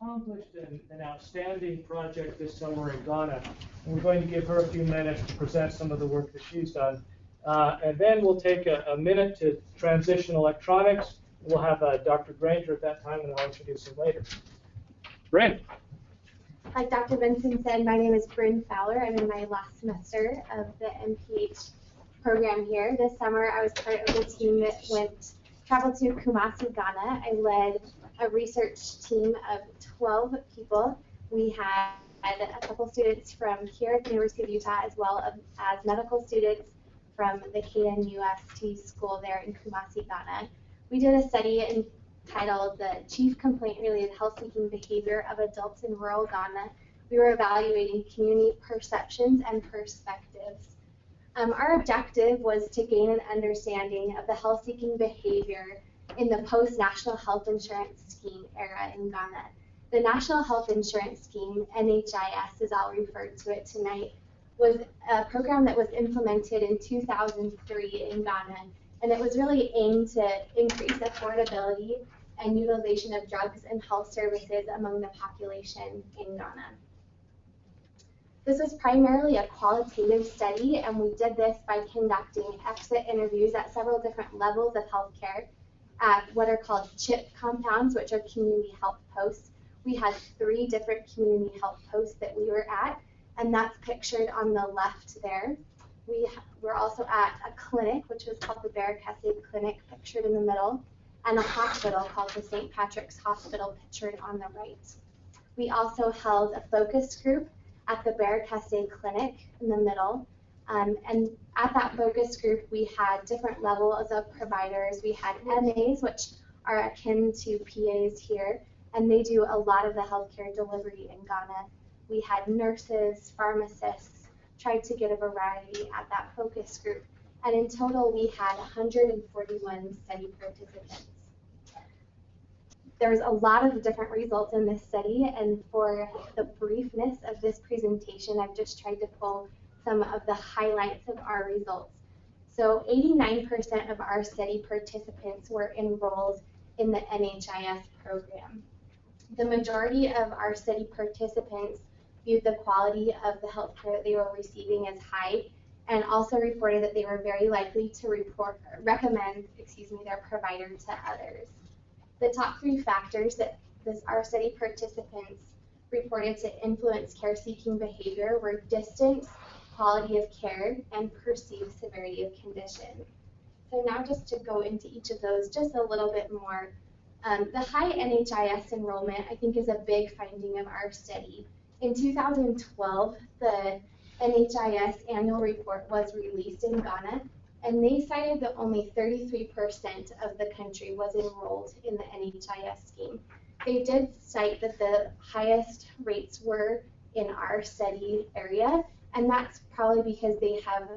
accomplished an outstanding project this summer in Ghana. And we're going to give her a few minutes to present some of the work that she's done. And then we'll take a minute to transition electronics. We'll have Dr. Granger at that time, and I'll introduce him later. Bryn. Like Dr. Benson said, my name is Bryn Fowler. I'm in my last semester of the MPH program here. This summer, I was part of the team that traveled to Kumasi, Ghana. I led a research team of 12 people. We had a couple students from here at the University of Utah, as well as medical students from the KNUST school there in Kumasi, Ghana. We did a study entitled The Chief Complaint-Related Health-Seeking Behavior of Adults in Rural Ghana. We were evaluating community perceptions and perspectives. Our objective was to gain an understanding of the health-seeking behavior in the post-National Health Insurance Scheme era in Ghana. The National Health Insurance Scheme, NHIS as I'll refer to it tonight, was a program that was implemented in 2003 in Ghana, and it was really aimed to increase affordability and utilization of drugs and health services among the population in Ghana. This was primarily a qualitative study, and we did this by conducting exit interviews at several different levels of healthcare at what are called CHIP compounds, which are community health posts. We had 3 different community health posts that we were at, and that's pictured on the left there. We were also at a clinic, which was called the Barakese Clinic, pictured in the middle, and a hospital called the St. Patrick's Hospital, pictured on the right. We also held a focus group at the Barakese Clinic in the middle, and at that focus group we had different levels of providers. We had MAs, which are akin to PAs here, and they do a lot of the healthcare delivery in Ghana. We had nurses, pharmacists, tried to get a variety at that focus group, and in total we had 141 study participants. There's a lot of different results in this study, and for the briefness of this presentation, I've just tried to pull some of the highlights of our results. So 89% of our study participants were enrolled in the NHIS program. The majority of our study participants viewed the quality of the healthcare that they were receiving as high, and also reported that they were very likely to recommend their provider to others. The top 3 factors that our study participants reported to influence care-seeking behavior were distance, quality of care, and perceived severity of condition. So now just to go into each of those just a little bit more. The high NHIS enrollment, I think, is a big finding of our study. In 2012, the NHIS annual report was released in Ghana, and they cited that only 33% of the country was enrolled in the NHIS scheme. They did cite that the highest rates were in our study area, and that's probably because they have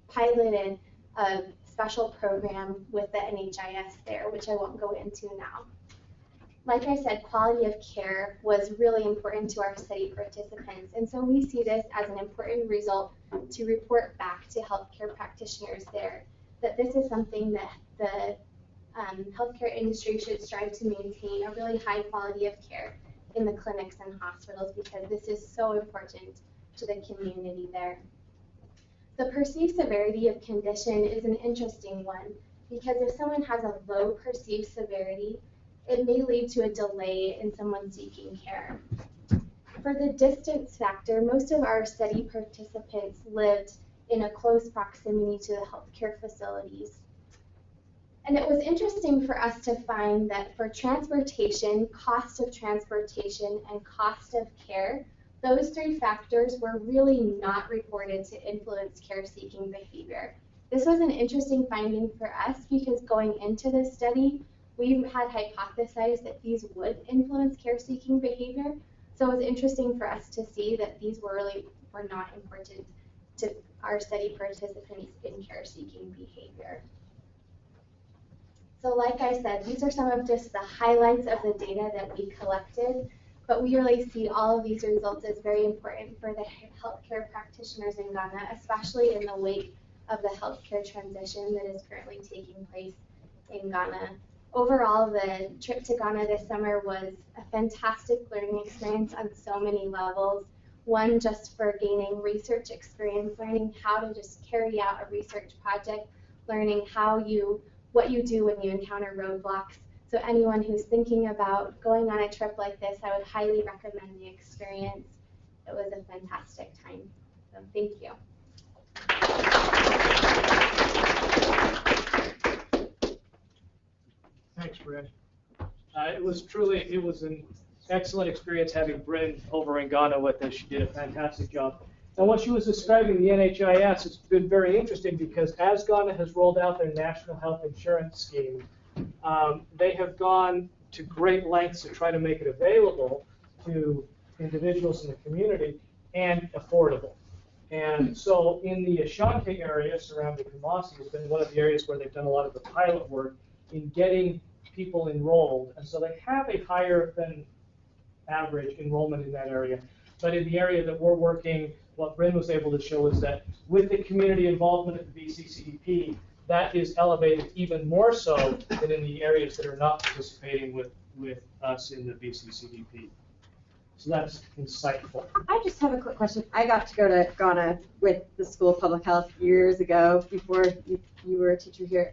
piloted a special program with the NHIS there, which I won't go into now. Like I said, quality of care was really important to our study participants, and so we see this as an important result to report back to healthcare practitioners there, that this is something that the healthcare industry should strive to maintain a really high quality of care in the clinics and hospitals, because this is so important to the community there. The perceived severity of condition is an interesting one, because if someone has a low perceived severity, it may lead to a delay in someone seeking care. For the distance factor, most of our study participants lived in a close proximity to the healthcare facilities. And it was interesting for us to find that for transportation, cost of transportation, and cost of care, those 3 factors were really not reported to influence care-seeking behavior. This was an interesting finding for us, because going into this study, we had hypothesized that these would influence care-seeking behavior. So it was interesting for us to see that these were not important to our study participants in care-seeking behavior. So like I said, these are some of just the highlights of the data that we collected, but we really see all of these results as very important for the healthcare practitioners in Ghana, especially in the wake of the healthcare transition that is currently taking place in Ghana. overall, the trip to Ghana this summer was a fantastic learning experience on so many levels. One, just for gaining research experience, learning how to just carry out a research project, learning what you do when you encounter roadblocks. So anyone who's thinking about going on a trip like this, I would highly recommend the experience. It was a fantastic time. So thank you. Thanks, Bryn. It was an excellent experience having Bryn over in Ghana with us. She did a fantastic job. And when she was describing the NHIS, it's been very interesting because as Ghana has rolled out their national health insurance scheme, they have gone to great lengths to try to make it available to individuals in the community and affordable. And so in the Ashanti area surrounding Kumasi has been one of the areas where they've done a lot of the pilot work in getting people enrolled. And so they have a higher than average enrollment in that area. But in the area that we're working, what Bryn was able to show is that with the community involvement at the BCCDP, that is elevated even more so than in the areas that are not participating with us in the BCCDP. So that's insightful. I just have a quick question. I got to go to Ghana with the School of Public Health years ago before you were a teacher here.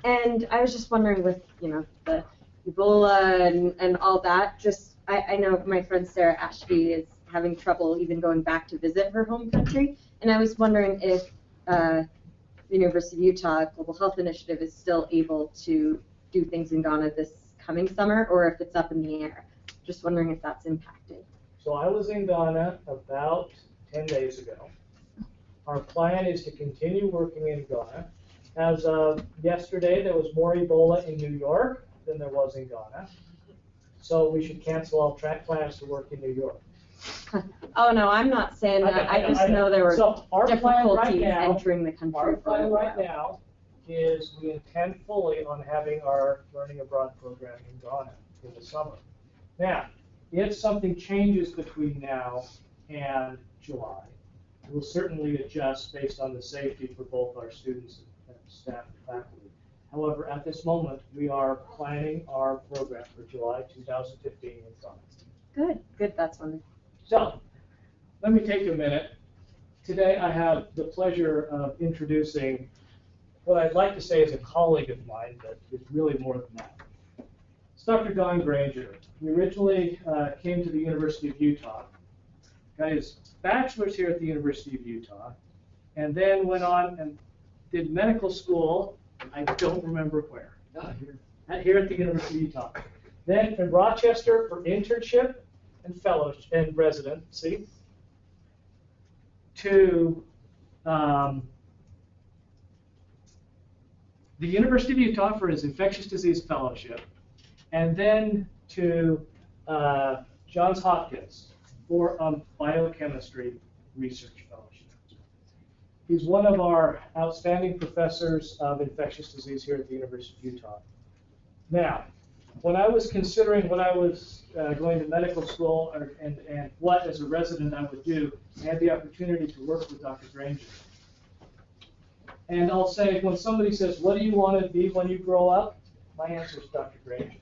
And I was just wondering with, the Ebola and all that, I know my friend Sarah Ashby is having trouble even going back to visit her home country. And I was wondering if the University of Utah Global Health Initiative is still able to do things in Ghana this coming summer or if it's up in the air. Just wondering if that's impacted. So I was in Ghana about 10 days ago. Our plan is to continue working in Ghana. As of yesterday, there was more Ebola in New York than there was in Ghana. So we should cancel all plans to work in New York. Oh, no, I'm not saying that. I just know there were difficulties entering the country. Our plan right now is we intend fully on having our learning abroad program in Ghana in the summer. Now, if something changes between now and July, we'll certainly adjust based on the safety for both our students and staff and faculty. However, at this moment, we are planning our program for July 2015 in Ghana. Good, that's wonderful. So, let me take a minute. Today I have the pleasure of introducing what I'd like to say is a colleague of mine, but is really more than that. It's Dr. Don Granger. He originally came to the University of Utah, got his bachelor's here at the University of Utah, and then went on and did medical school, I don't remember where, here at the University of Utah. Then in Rochester for internship and fellowship and residency, to the University of Utah for his infectious disease fellowship, and then to Johns Hopkins for a biochemistry research fellowship. He's one of our outstanding professors of infectious disease here at the University of Utah. Now, when I was considering when I was going to medical school and what as a resident I would do, I had the opportunity to work with Dr. Granger. And I'll say, when somebody says, what do you want to be when you grow up? My answer is Dr. Granger.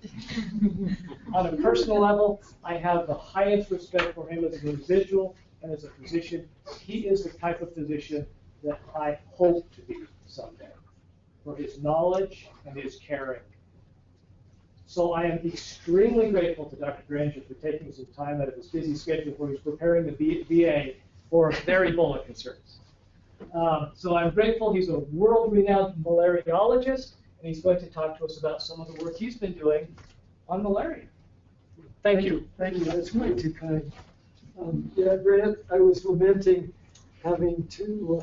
On a personal level, I have the highest respect for him as an individual and as a physician. He is the type of physician that I hope to be someday, for his knowledge and his caring. So I am extremely grateful to Dr. Granger for taking some time out of his busy schedule where he's preparing the BA for their Ebola concerns. So I'm grateful. He's a world-renowned malariologist, and he's going to talk to us about some of the work he's been doing on malaria. Thank you. Thank you. That's way too kind. Yeah, Grant, I was lamenting having to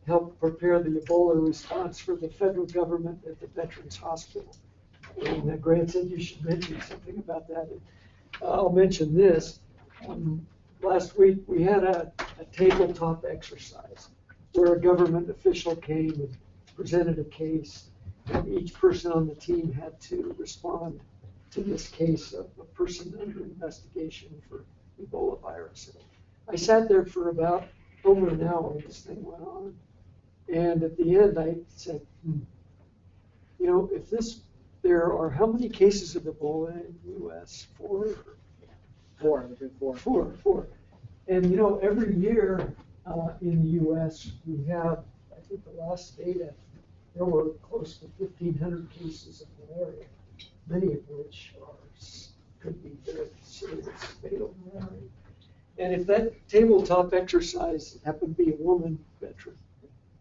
help prepare the Ebola response for the federal government at the Veterans Hospital. And Grant said you should mention something about that. I'll mention this. Last week we had a tabletop exercise where a government official came and presented a case, and each person on the team had to respond to this case of a person under investigation for Ebola virus. I sat there for about over an hour. This thing went on, and at the end I said, you know, if this, there are how many cases of Ebola in the U.S.? Four. And, you know, every year in the U.S., we have, I think the last data, there were close to 1,500 cases of malaria, many of which could be very serious, fatal malaria. And if that tabletop exercise happened to be a woman veteran,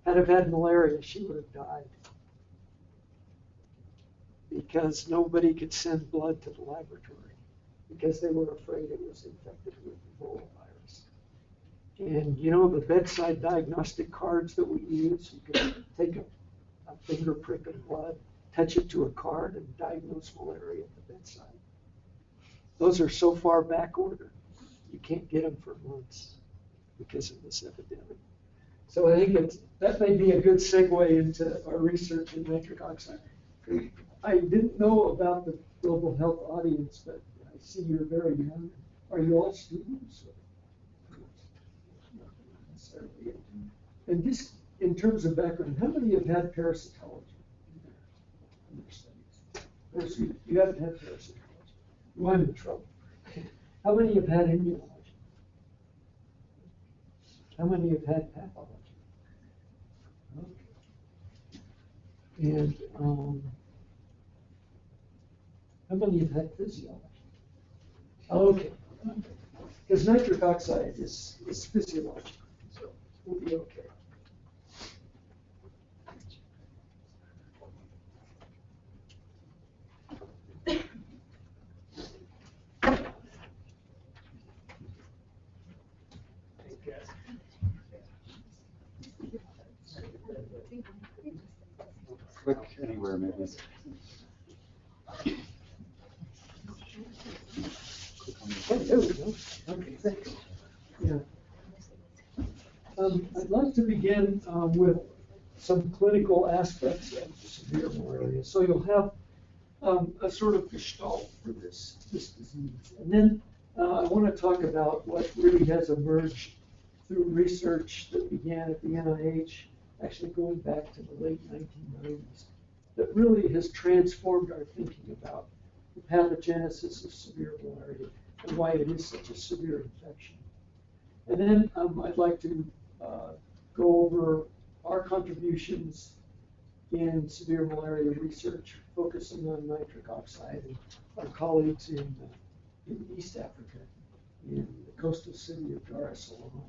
had have had malaria, she would have died. Because nobody could send blood to the laboratory because they were afraid it was infected with Ebola virus. And you know the bedside diagnostic cards that we use, you can take a finger prick of blood, touch it to a card, and diagnose malaria at the bedside. Those are so far back ordered, you can't get them for months because of this epidemic. So I think that may be a good segue into our research in nitric oxide. I didn't know about the global health audience, but I see you're very young. Are you all students? And just in terms of background, how many have had parasitology in their studies? You haven't had parasitology. Well, I'm in trouble. How many have had immunology? How many have had pathology? Okay. And how many have had physiology? Okay. Because nitric oxide is physiological, so we'll be okay. Click anywhere, maybe. Oh, there we go. Okay, thanks. Yeah. I'd like to begin with some clinical aspects of severe malaria. So you'll have a sort of gestalt for this disease. And then I want to talk about what really has emerged through research that began at the NIH, actually going back to the late 1990s, that really has transformed our thinking about the pathogenesis of severe malaria and why it is such a severe infection. And then I'd like to go over our contributions in severe malaria research, focusing on nitric oxide, and our colleagues in East Africa, in the coastal city of Dar es Salaam,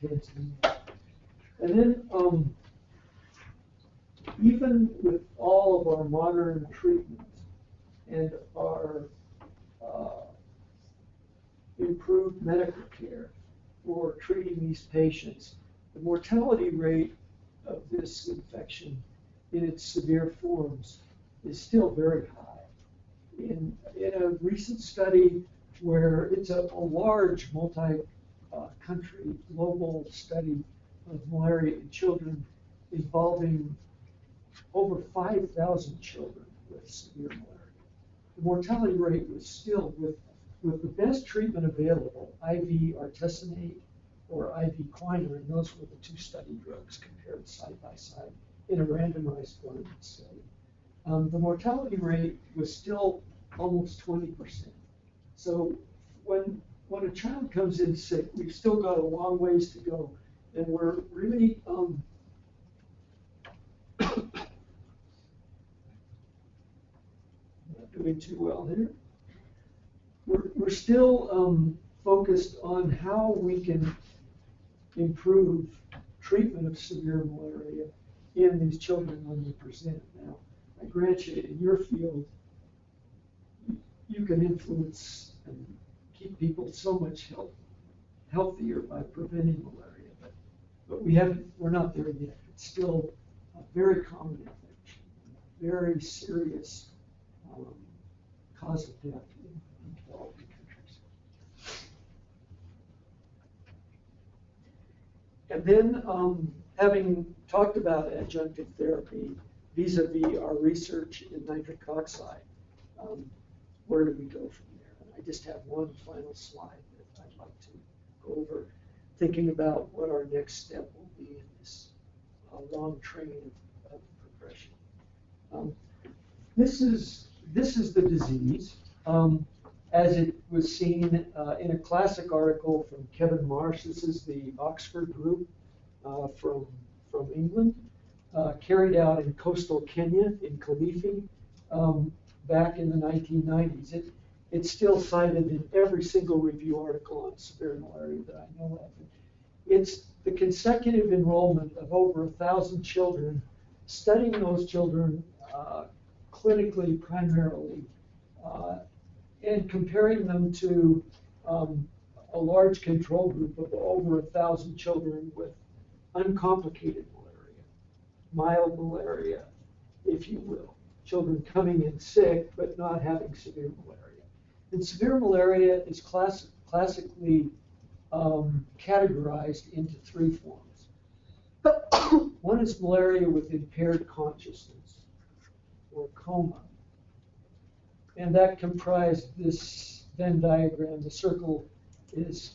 in Tanzania. And then, even with all of our modern treatments and our improved medical care for treating these patients, the mortality rate of this infection in its severe forms is still very high. In a recent study where it's a large multi-country global study of malaria in children involving over 5,000 children with severe malaria, the mortality rate was still, with the best treatment available, IV artesunate or IV quinine, those were the two study drugs compared side by side in a randomized blinded study. The mortality rate was still almost 20%. So when a child comes in sick, we've still got a long ways to go, and we're really not doing too well here. We're still focused on how we can improve treatment of severe malaria in these children when they present. Now, I grant you, in your field, you can influence and keep people so much healthier by preventing malaria, but we're not there yet. It's still a very common infection, a very serious cause of death in developing countries. And then, having talked about adjunctive therapy vis-a-vis our research in nitric oxide, where do we go from there? And I just have one final slide that I'd like to go over, thinking about what our next step will be in this long train of progression. This is the disease as it was seen in a classic article from Kevin Marsh. This is the Oxford group from England, carried out in coastal Kenya in Kilifi back in the 1990s. It's still cited in every single review article on severe malaria that I know of. It's the consecutive enrollment of over 1,000 children, studying those children clinically primarily, and comparing them to a large control group of over 1,000 children with uncomplicated malaria, mild malaria, if you will. Children coming in sick but not having severe malaria. And severe malaria is classically categorized into three forms. One is malaria with impaired consciousness, or coma. And that comprised this Venn diagram. The circle is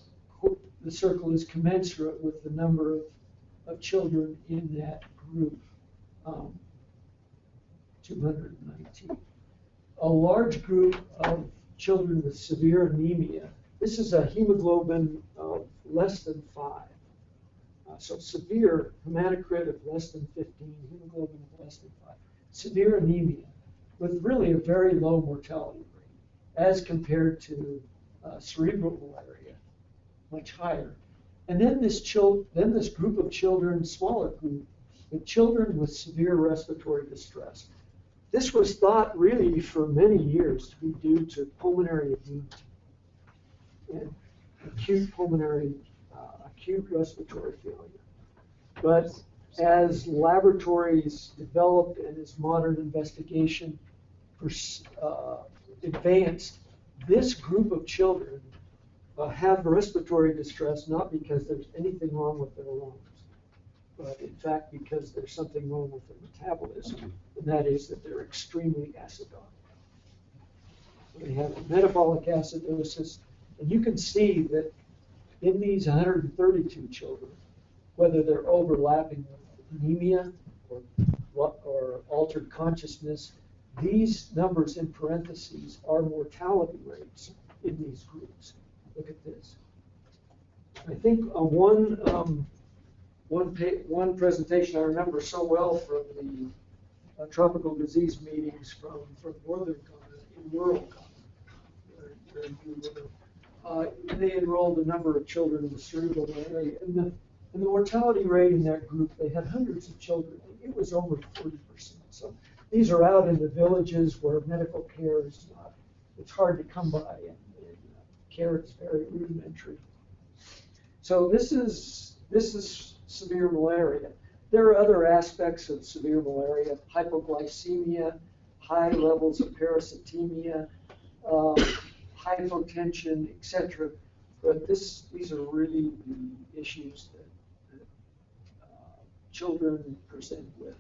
commensurate with the number of children in that group, 219. A large group of children with severe anemia. This is a hemoglobin of less than 5. So severe hematocrit of less than 15, hemoglobin of less than 5. Severe anemia with really a very low mortality rate as compared to cerebral malaria, much higher. And then this group of children, smaller group, with children with severe respiratory distress. This was thought really for many years to be due to pulmonary edema and acute respiratory failure. But as laboratories developed and as modern investigation advanced, this group of children have respiratory distress not because there's anything wrong with their lungs, but in fact because there's something wrong with their metabolism, and that is that they're extremely acidotic. They have metabolic acidosis, and you can see that in these 132 children, whether they're overlapping with anemia or altered consciousness, these numbers in parentheses are mortality rates in these groups. Look at this. I think one presentation I remember so well from the tropical disease meetings from northern Ghana, in rural Ghana, they enrolled a number of children with cerebral malaria, and the mortality rate in that group, they had hundreds of children. It was over 40%. So these are out in the villages where medical care is not, it's hard to come by, and care is very rudimentary. So this is severe malaria. There are other aspects of severe malaria: hypoglycemia, high levels of parasitemia, hypotension, etc. But these are really the issues that children present with.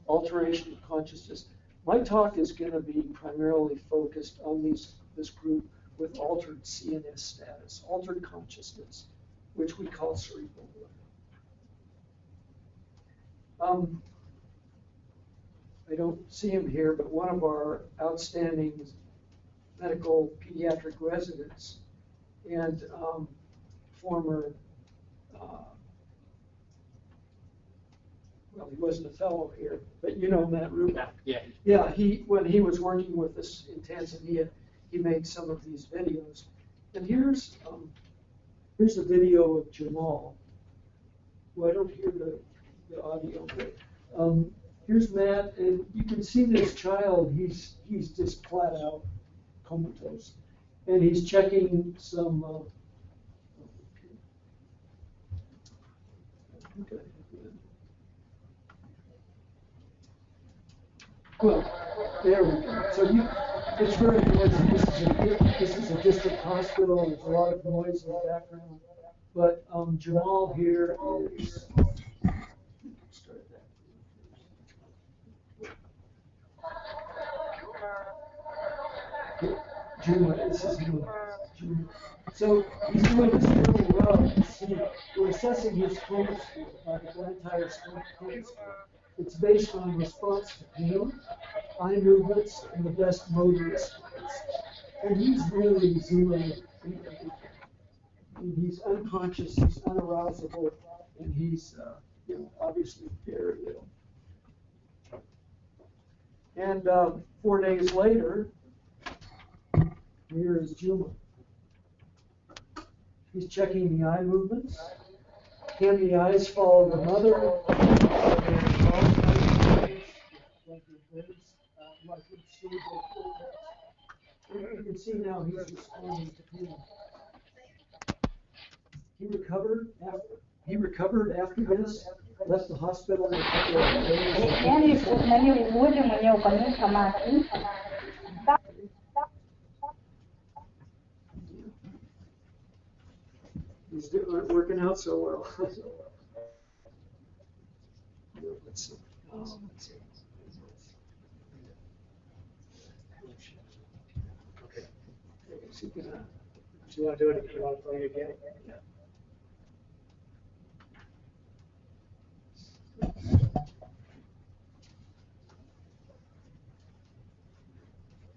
Alteration of consciousness. My talk is going to be primarily focused on this group with altered CNS status, altered consciousness, which we call cerebral malaria. I don't see him here, but one of our outstanding medical pediatric residents and former, well, he wasn't a fellow here, but you know Matt Rubin. Yeah. Yeah, when he was working with us in Tanzania, he made some of these videos. And here's a video of Jamal. Well, I don't hear the audio, but here's Matt, and you can see this child. He's just flat out comatose, and he's checking some. Okay. Well, there we go. So it's very noisy. This is a district hospital. There's a lot of noise in the background. But Jamal here is. Juma, this is Juma. So he's doing extremely well. We're assessing his coma score, the entire coma score. It's based on response to pain, eye movements, and the best motor response. And he's really zero. He's unconscious, he's unarousable, and he's obviously very ill. And 4 days later, here is Juma. He's checking the eye movements. Can the eyes follow the mother? You can see now he's responding to pain. He recovered after this, left the hospital in a couple of days. He's working out so well. Let's see. Okay. Do you want to do it? Do you want to play it again? Yeah.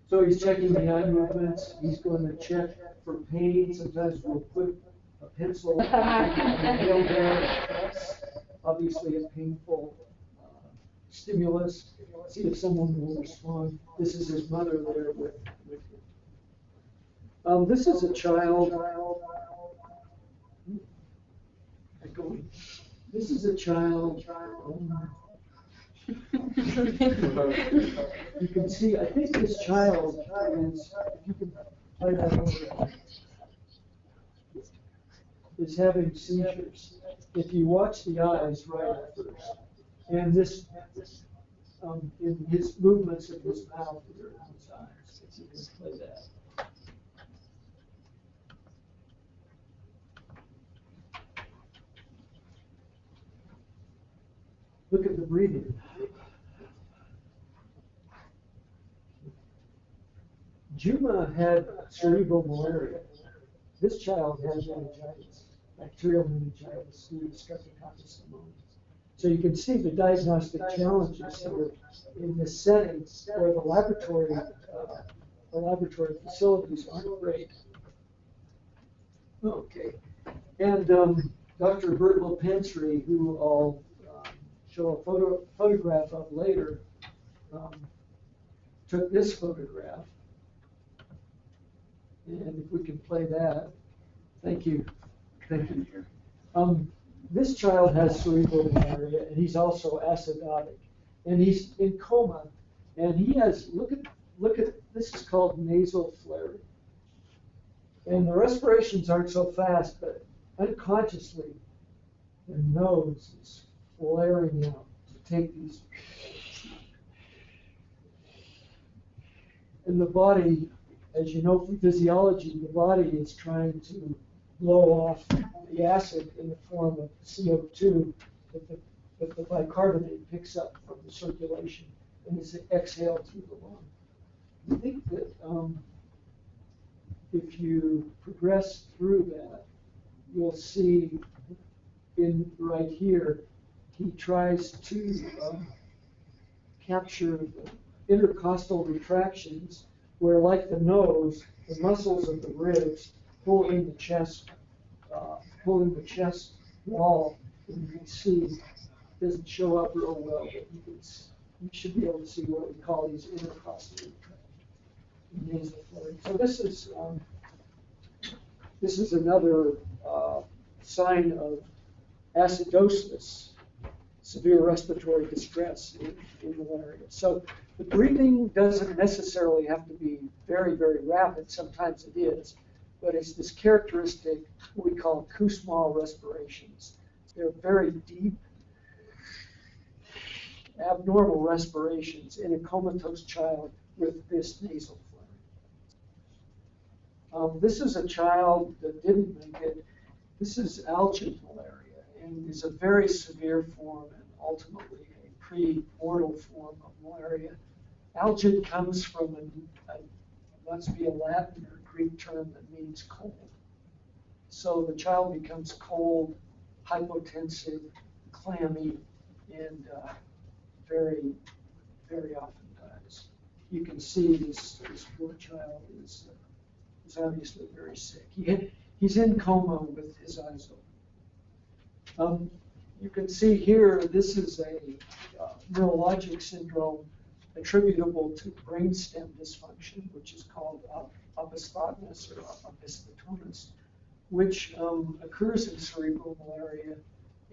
So he's checking the eye movements. He's going to check for pain. Sometimes we'll put a pencil on the nail there. That's obviously a painful stimulus. See if someone will respond. This is his mother there with him. This is a child. This is a child. You can see, I think this child is, if you can play that over, is having seizures. If you watch the eyes right at first, and this, in his movements of his mouth here in his eyes, if you can play that. Look at the breathing. Juma had cerebral malaria. This child had meningitis, bacterial meningitis due to Streptococcus pneumoniae. So you can see the diagnostic challenges here in this setting where the laboratory facilities aren't great. Okay, and Dr. Bert Lopensry, who I'll show a photograph of later, took this photograph. And if we can play that, thank you. Thank you. This child has cerebral malaria, and he's also acidotic, and he's in coma, and he has, look at, this is called nasal flaring. And the respirations aren't so fast, but unconsciously, the nose is flaring out to take these. And the body, as you know from physiology, the body is trying to blow off the acid in the form of CO2 that the bicarbonate picks up from the circulation and is exhaled through the lung. I think that if you progress through that, you'll see in right here, he tries to capture the intercostal retractions where, like the nose, the muscles of the ribs pull in the chest wall, and you can see it doesn't show up real well, but you should be able to see what we call these intercostal retractions. So this is another sign of acidosis, severe respiratory distress in malaria. So the breathing doesn't necessarily have to be very, very rapid. Sometimes it is, but it's this characteristic, what we call Kussmaul respirations. They're very deep, abnormal respirations in a comatose child with this nasal flare. This is a child that didn't make it. This is algid malaria, and is a very severe form and ultimately a pre-mortal form of malaria. Algid comes from must be a Latin or Greek term that means cold. So the child becomes cold, hypotensive, clammy, and very, very often dies. You can see this poor child is obviously very sick. He's in coma with his eyes open. You can see here, this is a neurologic syndrome attributable to brainstem dysfunction, which is called opisthotonus or opisthotonus, which occurs in cerebral malaria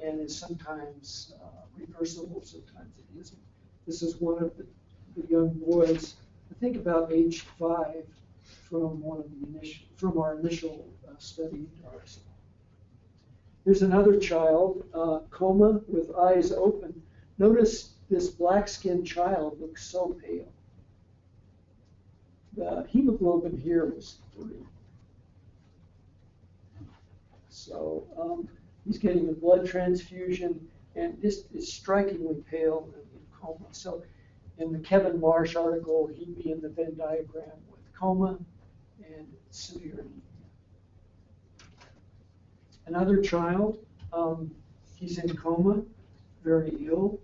and is sometimes reversible, sometimes it isn't. This is one of the young boys, I think about age 5, from our initial study. Here's another child, coma with eyes open. Notice this black-skinned child looks so pale. The hemoglobin here was 3. So he's getting a blood transfusion, and this is strikingly pale and in coma. So in the Kevin Marsh article, he'd be in the Venn diagram with coma and severe anemia. Another child, he's in coma, very ill,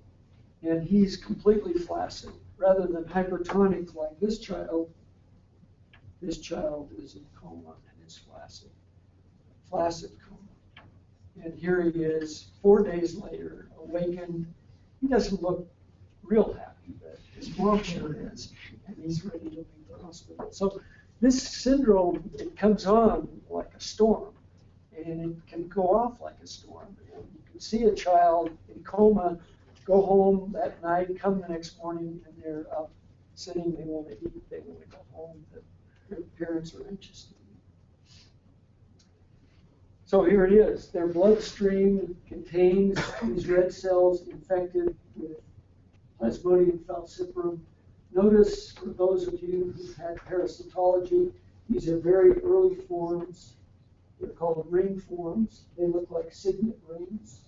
and he's completely flaccid. Rather than hypertonic like this child is in coma and is flaccid coma. And here he is, 4 days later, awakened. He doesn't look real happy, but his mom sure is, and he's ready to leave the hospital. So this syndrome, it comes on like a storm, and it can go off like a storm. And you can see a child in coma go home that night, come the next morning, and they're up sitting, they want to eat, they want to go home. Their parents are anxious to eat. So here it is. Their bloodstream contains these red cells infected with Plasmodium falciparum. Notice, for those of you who've had parasitology, these are very early forms. They're called ring forms. They look like signet rings.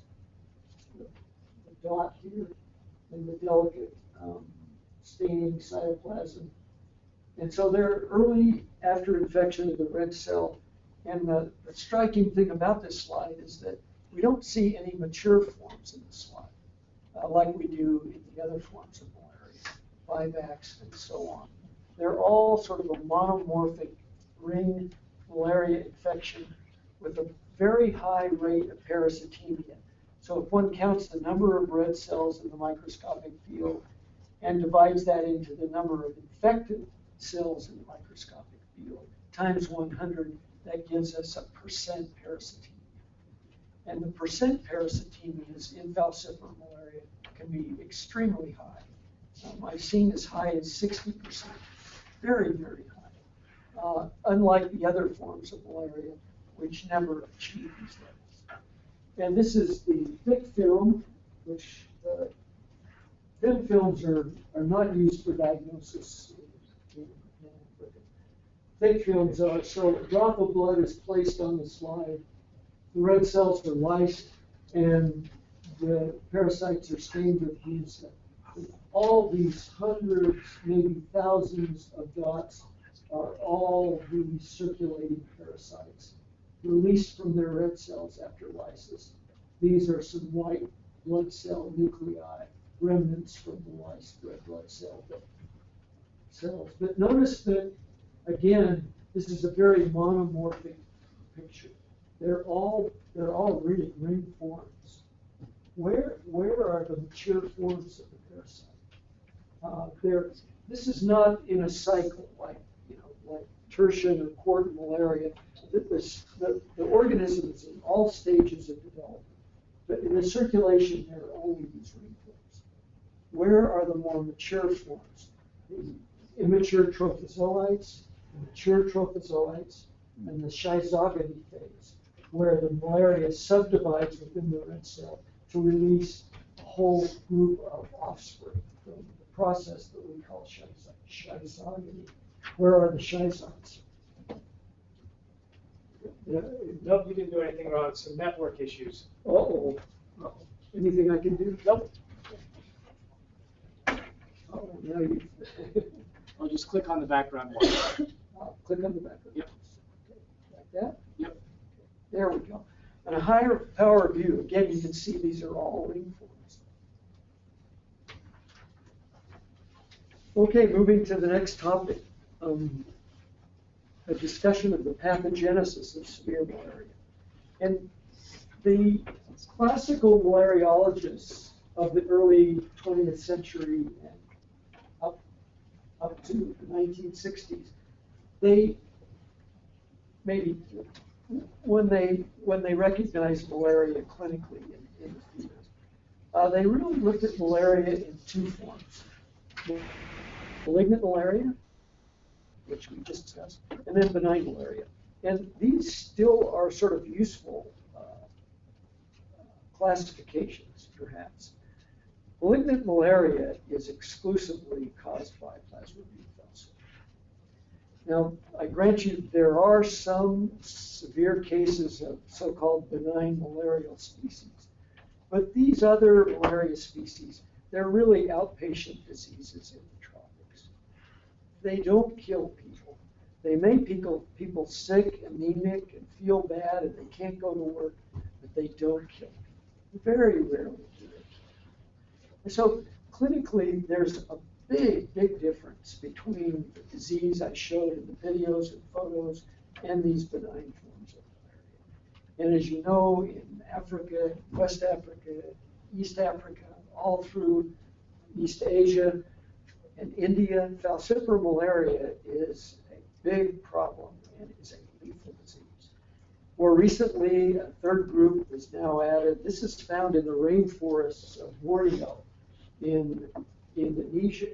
The dot here and the delicate staining cytoplasm. And so they're early after infection of the red cell. And the striking thing about this slide is that we don't see any mature forms in the slide, like we do in the other forms of malaria, vivax, and so on. They're all sort of a monomorphic ring malaria infection with a very high rate of parasitemia. So if one counts the number of red cells in the microscopic field and divides that into the number of infected cells in the microscopic field times 100, that gives us a percent parasitemia. And the percent parasitemias in falciparum malaria can be extremely high. I've seen as high as 60%, very, very high. Unlike the other forms of malaria, which never achieve these levels. And this is the thick film, which thin films are not used for diagnosis. Thick films are, so a drop of blood is placed on the slide. The red cells are lysed, and the parasites are stained with these. All these hundreds, maybe thousands of dots are all the circulating parasites released from their red cells after lysis. These are some white blood cell nuclei, remnants from the lysed red blood cells. But notice that, again, this is a very monomorphic picture. They're all really ring forms. Where are the mature forms of the parasite? This is not in a cycle like tertian or quartan malaria. The organism is in all stages of development. But in the circulation, there are only these ring forms. Where are the more mature forms? The immature trophozoites, the mature trophozoites, and the schizogony phase, where the malaria subdivides within the red cell to release a whole group of offspring from the process that we call schizogony. Where are the schizoites? Nope, you didn't do anything wrong. Some network issues. Uh-oh. Anything I can do? Nope. Oh, now you. I'll just click on the background one. Click on the background. Yep. Like that? Yep. There we go. On a higher power view, again, you can see these are all ring forms. Okay, moving to the next topic. A discussion of the pathogenesis of severe malaria. And the classical malariologists of the early 20th century and up to the 1960s, they maybe when they recognized malaria clinically in the field, they really looked at malaria in two forms: malignant malaria, which we just discussed, and then benign malaria. And these still are sort of useful classifications, perhaps. Malignant malaria is exclusively caused by plasmodium falciparum. Now, I grant you there are some severe cases of so-called benign malarial species, but these other malaria species, they're really outpatient diseases in the tropics. They don't kill people. They make people sick, anemic, and feel bad, and they can't go to work, but they don't kill people. Very rarely do they. And so clinically, there's a big difference between the disease I showed in the videos and photos and these benign forms of malaria. And as you know, in Africa, West Africa, East Africa, all through East Asia and India, falciparum malaria is a big problem and is a lethal disease. More recently, a third group is now added. This is found in the rainforests of Borneo, in Indonesia,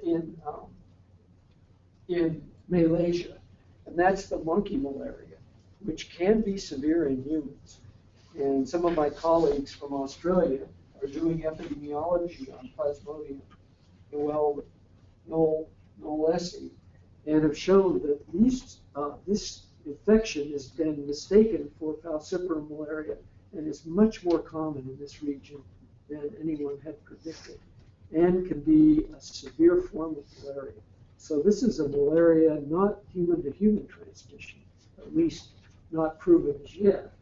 in Malaysia, and that's the monkey malaria, which can be severe in humans. And some of my colleagues from Australia are doing epidemiology on Plasmodium knowlesi, and have shown that this infection has been mistaken for falciparum malaria and is much more common in this region than anyone had predicted, and can be a severe form of malaria. So this is a malaria not human-to-human transmission, at least not proven as yet,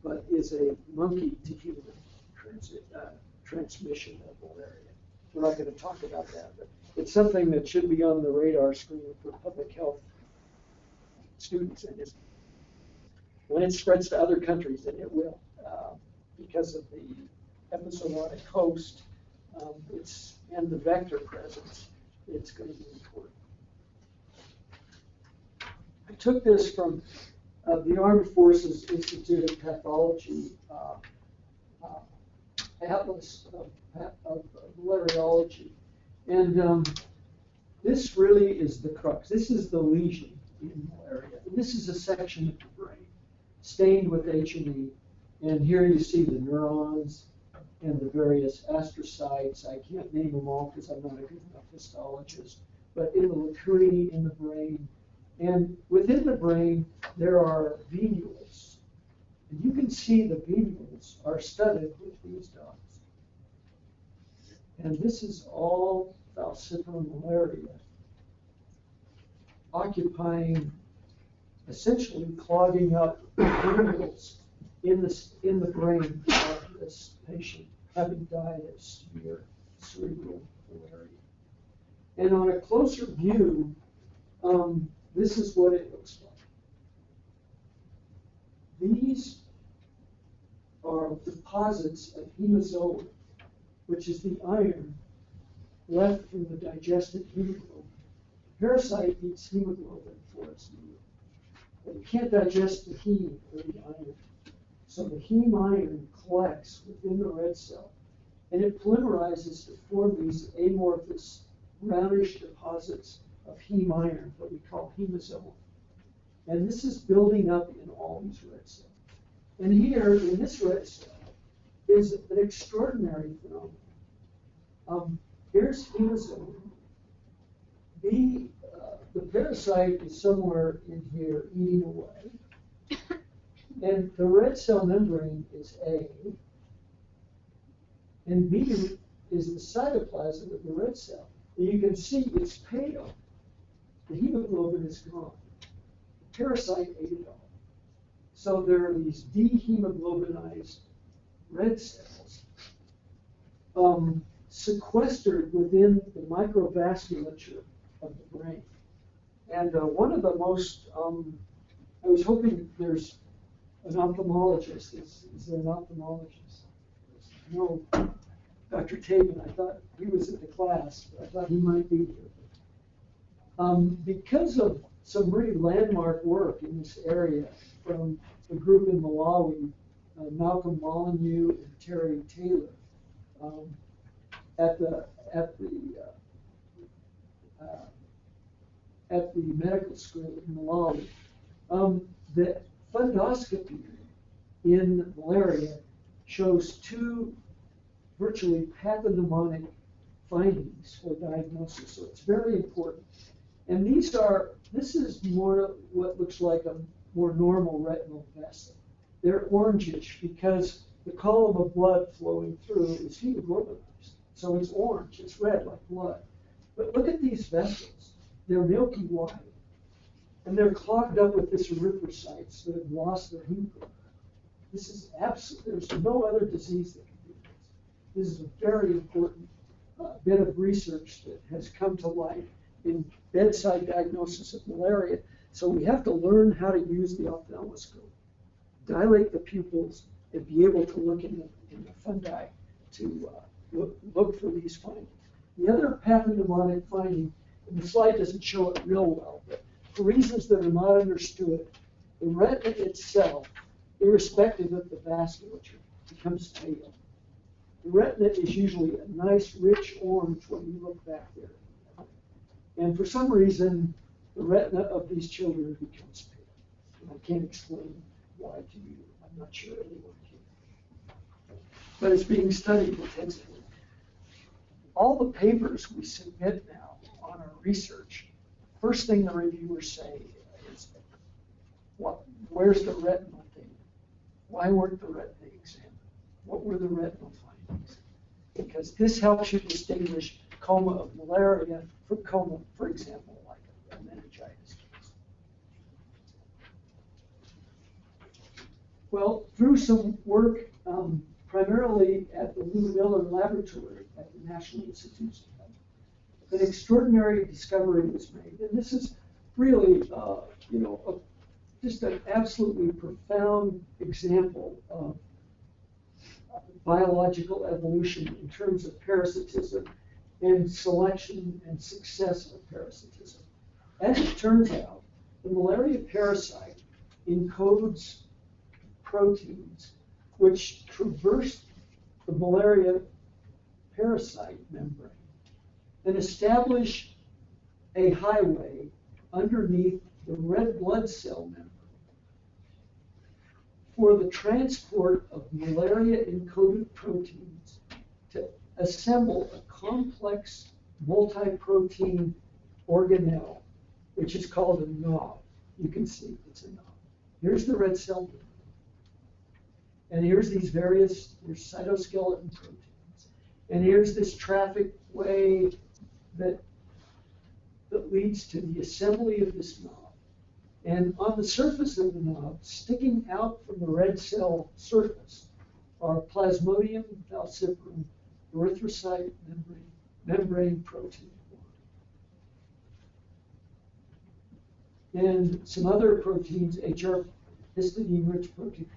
but is a monkey-to-human transmission of malaria. We're not going to talk about that, but it's something that should be on the radar screen for public health students. And when it spreads to other countries, and it will, because of the epizootic host, and the vector presence, it's going to be important. I took this from the Armed Forces Institute of Pathology Atlas of Malariology. And this really is the crux. This is the lesion in malaria. And this is a section of the brain stained with H&E. And here you see the neurons and the various astrocytes. I can't name them all because I'm not a good enough histologist. But in the lacunae in the brain. And within the brain, there are venules. And you can see the venules are studded with these dots. And this is all falciparum malaria, occupying, essentially clogging up venules in the brain of this patient having died of severe cerebral malaria. And on a closer view, this is what it looks like. These are deposits of hemozoa, which is the iron left from the digested hemoglobin. Parasite eats hemoglobin for its meal, but it can't digest the heme or the iron. So the heme iron collects within the red cell, and it polymerizes to form these amorphous brownish deposits of heme iron that we call hemozoa. And this is building up in all these red cells. And here in this red cell is an extraordinary phenomenon. Here's hemozoa. The parasite is somewhere in here eating away. And the red cell membrane is A. And B is the cytoplasm of the red cell. And you can see it's pale. The hemoglobin is gone. The parasite ate it all. So there are these dehemoglobinized red cells sequestered within the microvasculature of the brain. And one of the most, I was hoping there's an ophthalmologist. Is there an ophthalmologist? No, Dr. Taven, I thought he was at the class, but I thought he might be here. Because of some really landmark work in this area from the group in Malawi, Malcolm Molyneux and Terry Taylor, at the medical school in Malawi, the fundoscopy in malaria shows two virtually pathognomonic findings for diagnosis. So it's very important. And this is more what looks like a more normal retinal vessel. They're orangish because the column of blood flowing through is hemoglobinized. So it's orange, it's red like blood. But look at these vessels. They're milky white. And they're clogged up with this erythrocytes that have lost their hemoglobin. This is absolutely, there's no other disease that can do this. This is a very important bit of research that has come to light in bedside diagnosis of malaria. So we have to learn how to use the ophthalmoscope, dilate the pupils, and be able to look in the fungi to look for these findings. The other pathognomonic finding, and the slide doesn't show it real well, but for reasons that are not understood, the retina itself, irrespective of the vasculature, becomes pale. The retina is usually a nice, rich orange when you look back there. And for some reason, the retina of these children becomes pale. And I can't explain why to you. I'm not sure anyone can. But it's being studied intensively. All the papers we submit now on our research, first thing the reviewers say is, where's the retinal data? Why weren't the retina examined? What were the retinal findings? Because this helps you distinguish coma of malaria from coma, for example, like a meningitis case. Well, through some work primarily at the Lou Miller Laboratory at the National Institutes of Health, an extraordinary discovery was made. And this is really, just an absolutely profound example of biological evolution in terms of parasitism and selection and success of parasitism. As it turns out, the malaria parasite encodes proteins which traverse the malaria parasite membrane and establish a highway underneath the red blood cell membrane for the transport of malaria-encoded proteins to assemble a complex multi-protein organelle, which is called a knob. You can see it's a knob. Here's the red cell membrane. And here's these various, there's cytoskeleton proteins. And here's this traffic way that leads to the assembly of this knob. And on the surface of the knob, sticking out from the red cell surface, are Plasmodium falciparum erythrocyte membrane protein. And some other proteins, HR histidine-rich protein.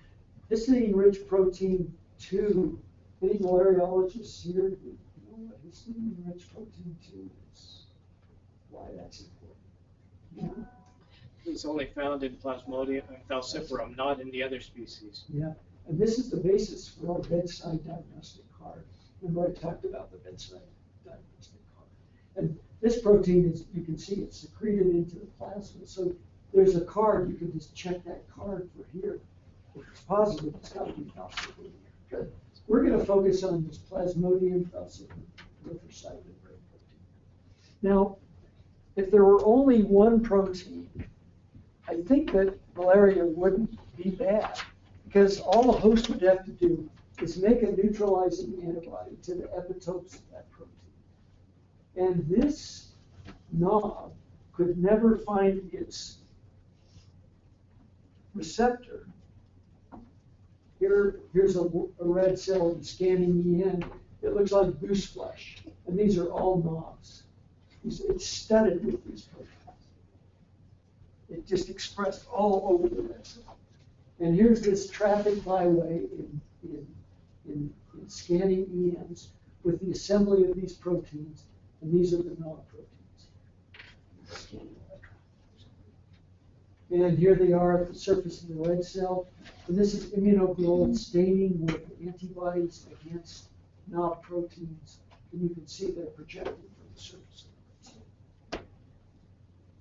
Histidine-rich protein 2. Any malariologists here? You know what histidine-rich protein 2 is? Why that's important? Yeah. It's only found in Plasmodium falciparum, not in the other species. Yeah, and this is the basis for our bedside diagnostic card. Remember I talked about the bedside diagnostic card. And this protein is, you can see it's secreted into the plasma. So there's a card, you can just check that card for here. If it's positive, it's got to be falciparum. Good. We're going to focus on this Plasmodium falciparum erythrocyte membrane protein. Now, if there were only one protein, I think that malaria wouldn't be bad, because all the host would have to do is make a neutralizing antibody to the epitopes of that protein. And this knob could never find its receptor. Here's a red cell scanning the end. it looks like goose flesh. And these are all knobs. It's studded with these proteins. It just expressed all over the red cell. And here's this traffic byway in scanning EMs with the assembly of these proteins, and these are the knob proteins. And here they are at the surface of the red cell. And this is immunoglobulin staining with antibodies against knob proteins. And you can see they're projected from the surface of the red cell.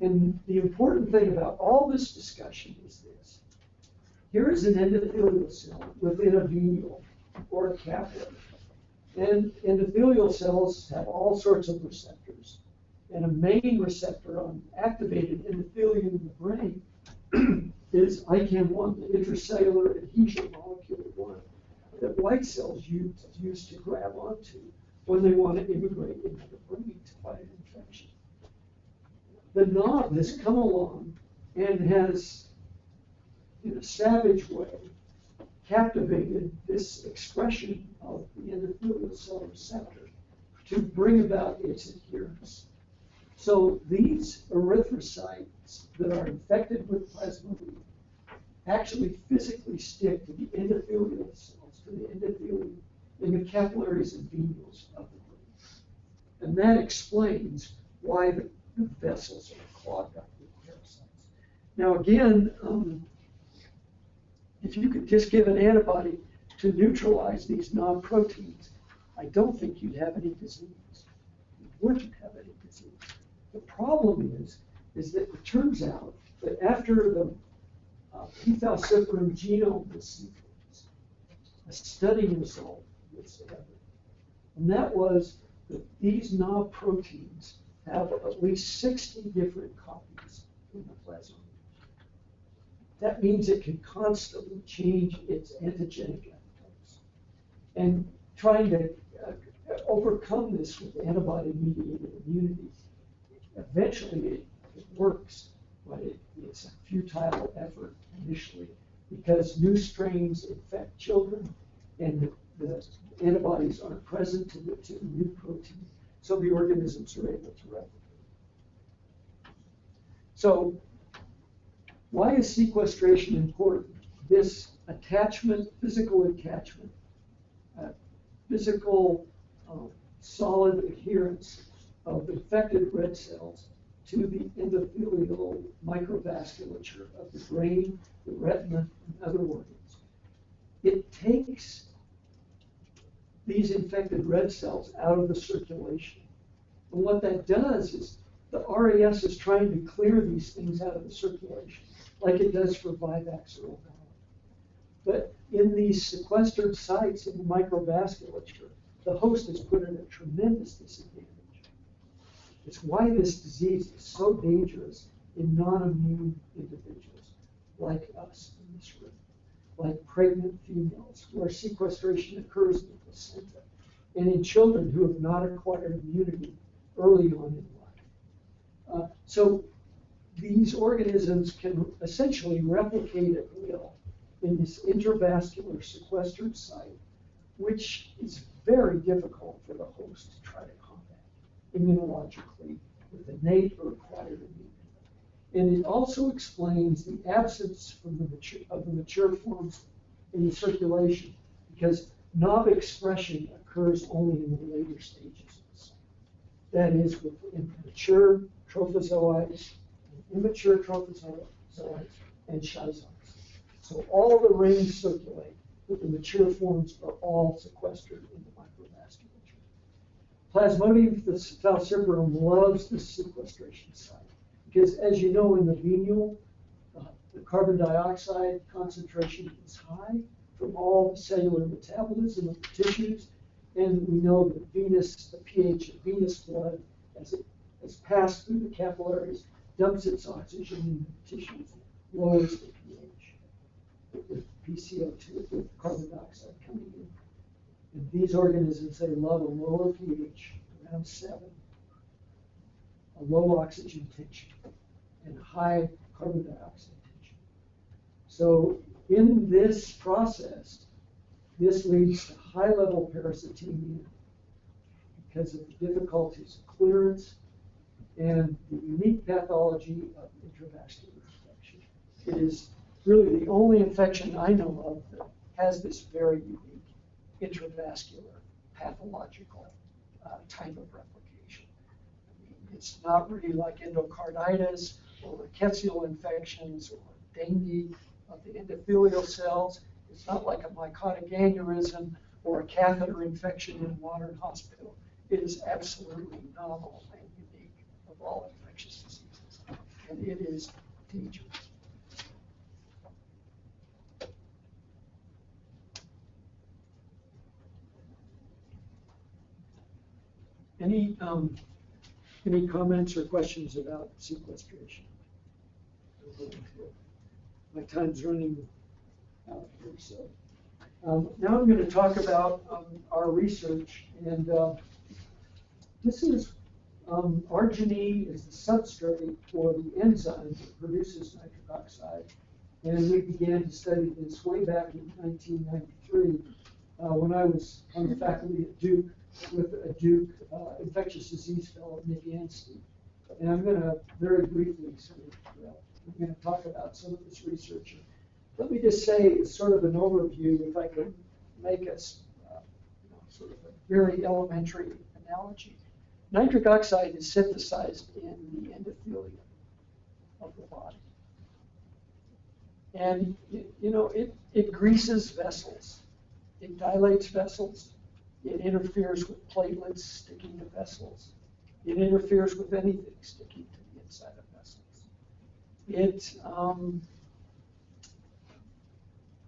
And the important thing about all this discussion is this. Here is an endothelial cell within a venial or a capillary. And endothelial cells have all sorts of receptors. And a main receptor on activated endothelium in the brain is ICAM1, the intracellular adhesion molecule 1, that white cells use to grab onto when they want to immigrate into the brain to fight an infection. The knob has come along and has, in a savage way, captivated this expression of the endothelial cell receptor to bring about its adherence. So these erythrocytes that are infected with Plasmodium actually physically stick to the endothelial cells, to the endothelium in the capillaries and venules of the brain. And that explains why the vessels are clogged up with parasites. Now again, if you could just give an antibody to neutralize these non-proteins, I don't think you'd have any disease. You wouldn't have any disease. The problem is that it turns out that after the p-falciparum genome was sequenced, a study result was evident. And that was that these knob proteins have at least 60 different copies in the plasma. That means it can constantly change its antigenic epitopes. And trying to overcome this with antibody-mediated immunity, eventually it works, but it's a futile effort initially because new strains infect children and the antibodies aren't present to the new protein, so the organisms are able to replicate. So why is sequestration important? This attachment, physical solid adherence of infected red cells to the endothelial microvasculature of the brain, the retina, and other organs. It takes these infected red cells out of the circulation. And what that does is the RAS is trying to clear these things out of the circulation, like it does for Vivax or Ovalin. But in these sequestered sites in the microvasculature, the host is put at a tremendous disadvantage. It's why this disease is so dangerous in non-immune individuals like us in this room, like pregnant females where sequestration occurs in the placenta, and in children who have not acquired immunity early on in life. So these organisms can essentially replicate at will in this intravascular sequestered site, which is very difficult for the host to try to combat immunologically with innate or acquired immunity. And it also explains the absence from of the mature forms in the circulation, because knob expression occurs only in the later stages of the cell. That is, with mature trophozoites, immature trophozoites, and schizoites. So all the rings circulate, but the mature forms are all sequestered in the microvasculature. Plasmodium falciparum loves this sequestration site because, as you know, in the venial, the carbon dioxide concentration is high from all the cellular metabolism of the tissues, and we know that the pH of venous blood, as it has passed through the capillaries, dumps its oxygen in the tissues, lowers the pH with PCO2, with carbon dioxide coming in. And these organisms, they love a lower pH, around 7, a low oxygen tension, and a high carbon dioxide tension. So in this process, this leads to high-level parasitemia because of the difficulties of clearance and the unique pathology of intravascular infection. It is really the only infection I know of that has this very unique intravascular pathological type of replication. I mean, it's not really like endocarditis or rickettsial infections or dengue of the endothelial cells. It's not like a mycotic aneurysm or a catheter infection in a modern hospital. It is absolutely novel and unique of all infectious diseases, and it is dangerous. Any comments or questions about sequestration? My time's running out here, so. Now I'm going to talk about our research, and this is arginine is the substrate for the enzyme that produces nitric oxide, and we began to study this way back in 1993 when I was on the faculty at Duke with a Duke infectious disease fellow, Nick Anstey. And I'm going to very briefly I'm going to talk about some of this research. Let me just say, it's sort of an overview, if I could make a sort of a very elementary analogy. Nitric oxide is synthesized in the endothelium of the body. And, it greases vessels. It dilates vessels. It interferes with platelets sticking to vessels. It interferes with anything sticking to the inside of vessels.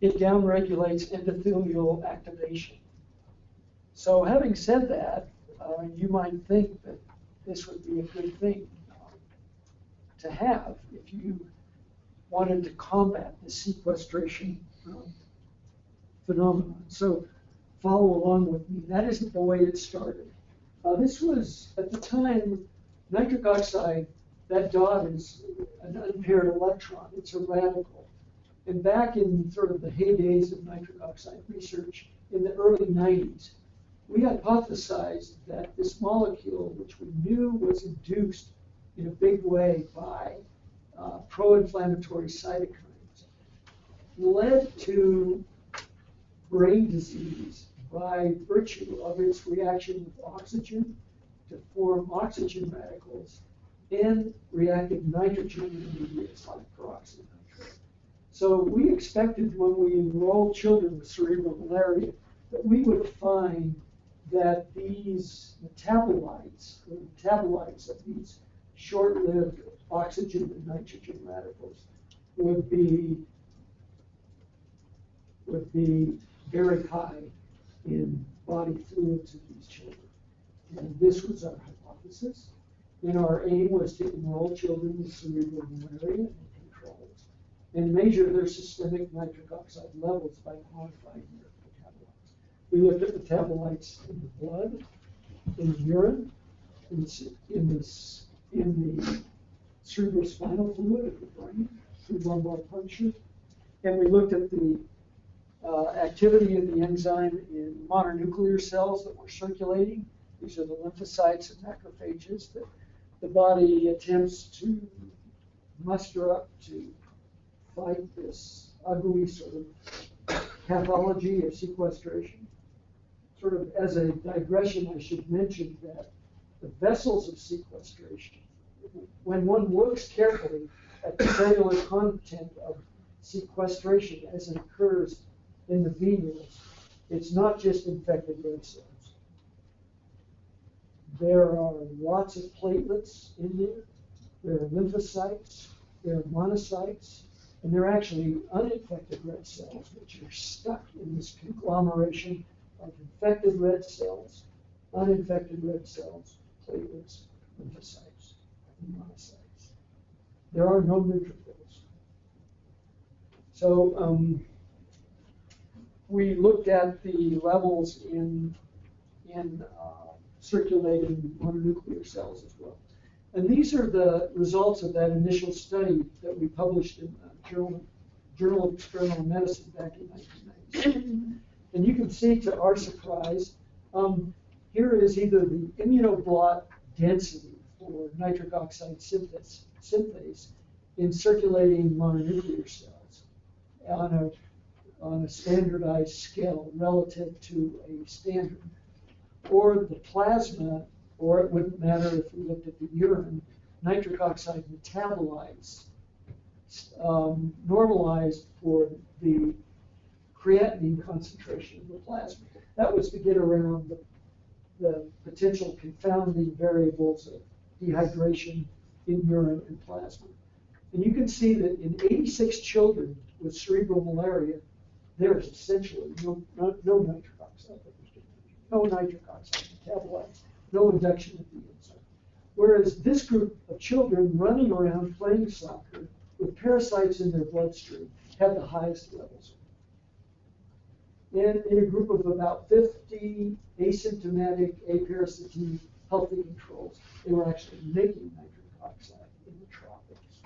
It downregulates endothelial activation. So having said that, you might think that this would be a good thing to have if you wanted to combat the sequestration phenomenon. So follow along with me. That isn't the way it started. This was, at the time, nitric oxide, that dot is an unpaired electron. It's a radical. And back in sort of the heydays of nitric oxide research in the early 90s, we hypothesized that this molecule, which we knew was induced in a big way by pro-inflammatory cytokines, led to brain disease by virtue of its reaction with oxygen to form oxygen radicals and reactive nitrogen intermediates like peroxide nitrate. So we expected when we enrolled children with cerebral malaria that we would find that these metabolites of these short-lived oxygen and nitrogen radicals would be very high in body fluids of these children. And this was our hypothesis. And our aim was to enroll children with cerebral malaria and controls and measure their systemic nitric oxide levels by quantifying their metabolites. We looked at metabolites in the blood, in the urine, in the cerebrospinal fluid of the brain through lumbar puncture, and we looked at the activity of the enzyme in mononuclear cells that were circulating. These are the lymphocytes and macrophages that the body attempts to muster up to fight this ugly sort of pathology of sequestration. Sort of as a digression, I should mention that the vessels of sequestration, when one looks carefully at the cellular content of sequestration as it occurs in the venules, it's not just infected red cells. There are lots of platelets in there. There are lymphocytes. There are monocytes. And there are actually uninfected red cells, which are stuck in this conglomeration of infected red cells, uninfected red cells, platelets, lymphocytes, and monocytes. There are no neutrophils. So we looked at the levels in circulating mononuclear cells as well. And these are the results of that initial study that we published in the Journal of Experimental Medicine back in 1996. And you can see, to our surprise, here is either the immunoblot density for nitric oxide synthase in circulating mononuclear cells on a standardized scale relative to a standard, or the plasma, or it wouldn't matter if we looked at the urine, nitric oxide metabolites normalized for the creatinine concentration of the plasma. That was to get around the potential confounding variables of dehydration in urine and plasma. And you can see that in 86 children with cerebral malaria, there is essentially no nitric oxide. No nitric oxide metabolites, no induction of the enzyme. Whereas this group of children running around playing soccer with parasites in their bloodstream had the highest levels. And in a group of about 50 asymptomatic aparasitic healthy controls, they were actually making nitric oxide in the tropics.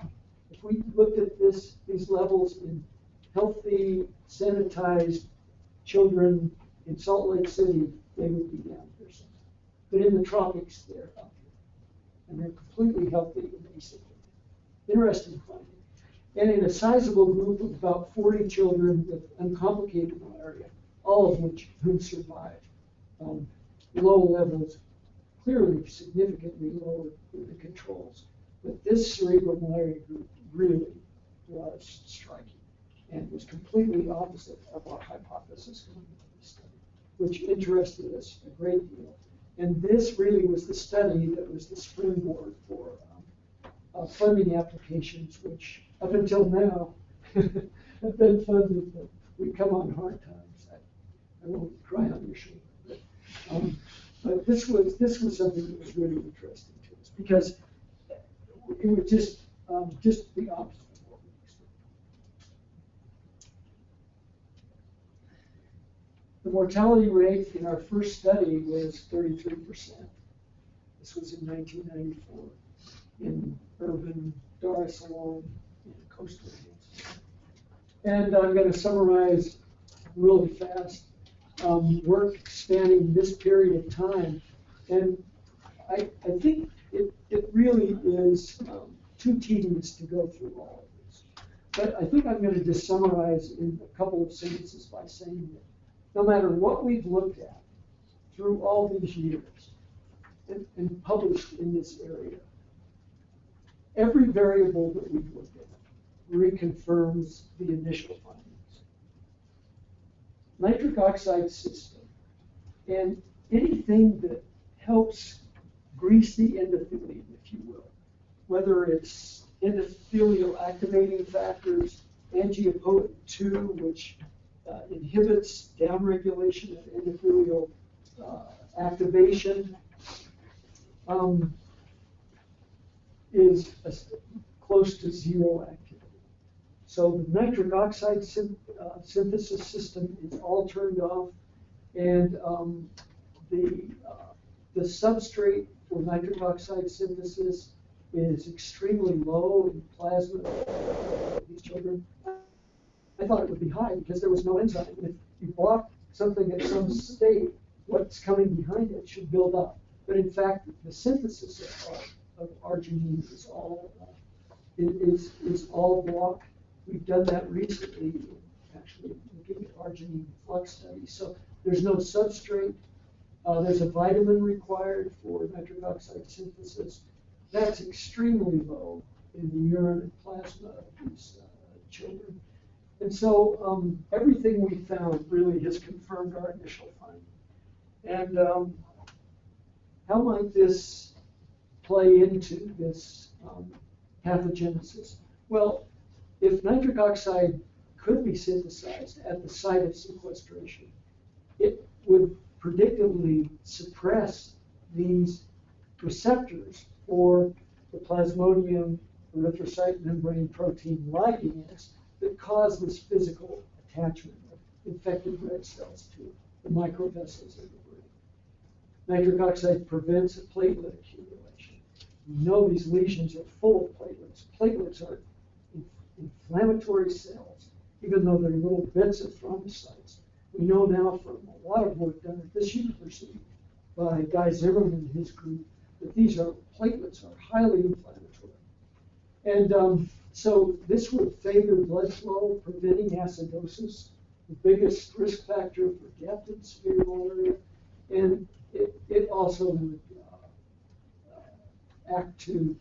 If we looked at these levels in healthy, sanitized children in Salt Lake City, they would be down here somewhere. But in the tropics, they're up here. And they're completely healthy and asymptomatic. Interesting finding. And in a sizable group of about 40 children with uncomplicated malaria, all of whom survived, low levels, clearly significantly lower than the controls. But this cerebral malaria group really was striking and was completely opposite of our hypothesis going into this study, which interested us a great deal. And this really was the study that was the springboard for funding applications, which up until now have been funded, but we come on hard times. I won't cry on your shoulder. But this was something that was really interesting to us because it was just the opposite of what we expected. The mortality rate in our first study was 33%. This was in 1994 in urban Dar es Salaam and coastal areas. And I'm going to summarize really fast work spanning this period of time. And I think it really is too tedious to go through all of this. But I think I'm going to just summarize in a couple of sentences by saying that no matter what we've looked at through all these years and published in this area, every variable that we've looked at reconfirms the initial findings. Nitric oxide system and anything that helps grease the endothelium, if you will, whether it's endothelial activating factors, angiopoietin-2, which inhibits downregulation of endothelial activation, is close to zero activity. So the nitric oxide synthesis system is all turned off, and the substrate for nitric oxide synthesis is extremely low in plasma of these children. I thought it would be high because there was no enzyme. If you block something at some state, what's coming behind it should build up. But in fact, the synthesis of arginine is all blocked. We've done that recently, actually looking at arginine flux studies. So there's no substrate. There's a vitamin required for nitric oxide synthesis. That's extremely low in the urine and plasma of these children. And so everything we found really has confirmed our initial finding. And how might this play into this pathogenesis? Well, if nitric oxide could be synthesized at the site of sequestration, it would predictably suppress these receptors for the Plasmodium erythrocyte membrane protein ligase that cause this physical attachment of infected red cells to the microvessels of the brain. Nitric oxide prevents platelet accumulation. We know these lesions are full of platelets. Platelets are inflammatory cells, even though they're little bits of thrombocytes. We know now from a lot of work done at this university by Guy Zimmerman and his group that these platelets are highly inflammatory. And so this would favor blood flow, preventing acidosis, the biggest risk factor for death in severe malaria, and it also would act to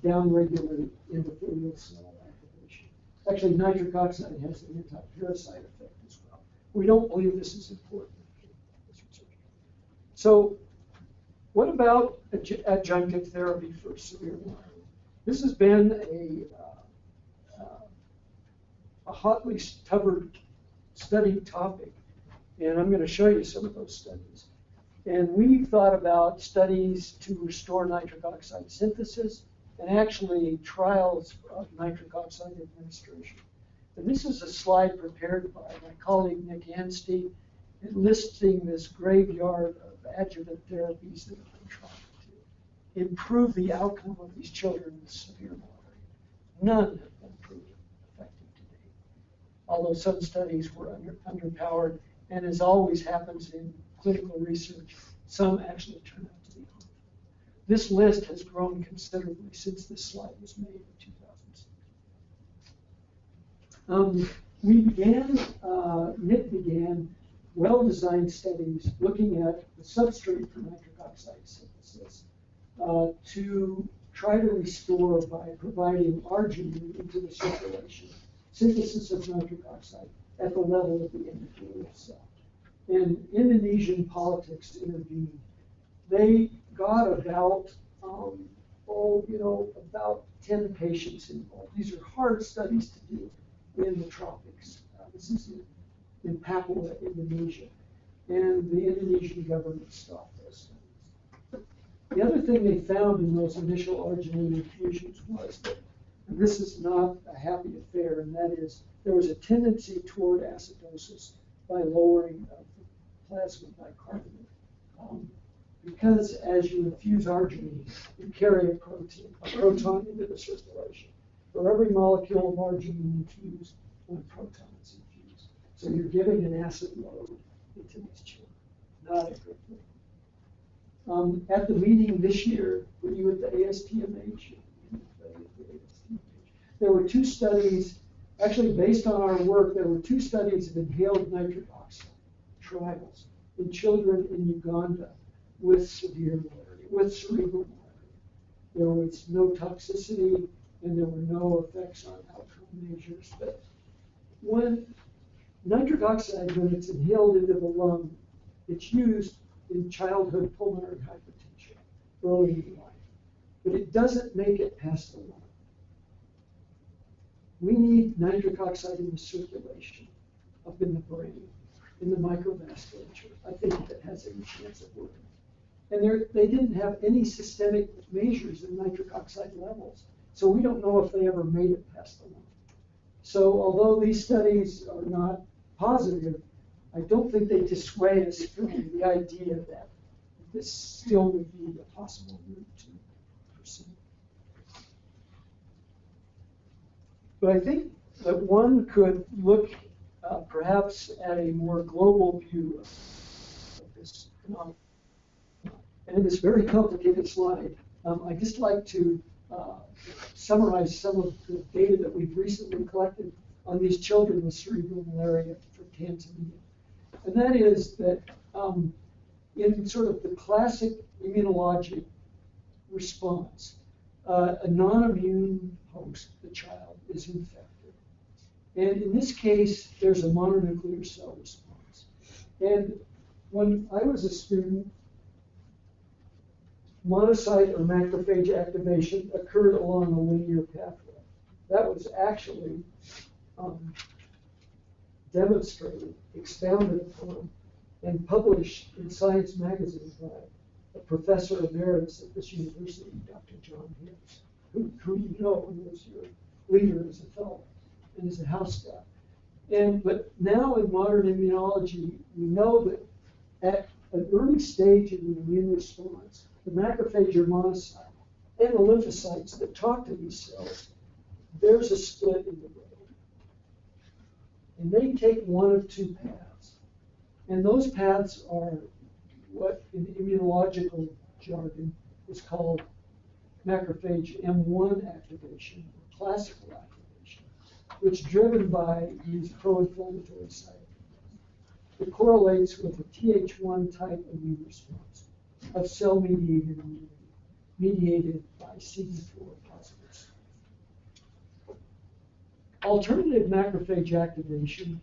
downregulate endothelial cell activation. Actually, nitric oxide has an anti-parasite effect as well. We don't believe this is important in this research. So what about adjunctive therapy for severe malaria? This has been a hotly covered study topic, and I'm going to show you some of those studies. And we thought about studies to restore nitric oxide synthesis and actually trials of nitric oxide administration. And this is a slide prepared by my colleague Nick Anstey, listing this graveyard of adjuvant therapies that have been tried to improve the outcome of these children with severe malaria. None have been proven effective to date, although some studies were underpowered, and as always happens in clinical research, some actually turn out to be harmful. This list has grown considerably since this slide was made in 2006. Nick began well-designed studies looking at the substrate for nitric oxide synthesis to try to restore by providing arginine into the circulation, synthesis of nitric oxide at the level of the endothelial cell. And Indonesian politics intervened. They got about, about 10 patients involved. These are hard studies to do in the tropics. This is in Papua, Indonesia. And the Indonesian government stopped those studies. The other thing they found in those initial arginine infusions was that, and this is not a happy affair, and that is there was a tendency toward acidosis by lowering of the plasma bicarbonate. Because as you infuse arginine, you carry a proton into the circulation. For every molecule of arginine infused, one proton is infused. So you're giving an acid load into these children. Not a good thing. At the meeting this year, were you at the ASTMH? There were two studies, actually based on our work, there were two studies of inhaled nitric oxide trials in children in Uganda with severe malaria, with cerebral malaria. There was no toxicity and there were no effects on outcome measures. But when nitric oxide, when it's inhaled into the lung, it's used in childhood pulmonary hypertension early in life. But it doesn't make it past the lung. We need nitric oxide in the circulation, up in the brain, in the microvasculature. I think that has any chance of working. And they didn't have any systemic measures of nitric oxide levels, so we don't know if they ever made it past the lung. So although these studies are not positive, I don't think they dissuade us from the idea that this still would be a possible route to pursue. But I think that one could look perhaps at a more global view of this phenomenon. And in this very complicated slide, I'd just like to summarize some of the data that we've recently collected on these children with cerebral malaria from Tanzania. And that is that in sort of the classic immunologic response, a non-immune host, the child, is infected. And in this case, there's a mononuclear cell response. And when I was a student, monocyte or macrophage activation occurred along a linear pathway. That was actually demonstrated, expounded upon, and published in Science magazine by a professor emeritus at this university, Dr. John Hibbs, who you know was your leader as a fellow and as a house staff. But now in modern immunology, we know that at an early stage in the immune response, the macrophage or monocyte and the lymphocytes that talk to these cells, there's a split in the brain. And they take one of two paths. And those paths are what in immunological jargon is called macrophage M1 activation, or classical activation, which is driven by these pro-inflammatory cytokines. It correlates with a Th1 type immune response of cell-mediated immunity, mediated by CD4 positive cells. Alternative macrophage activation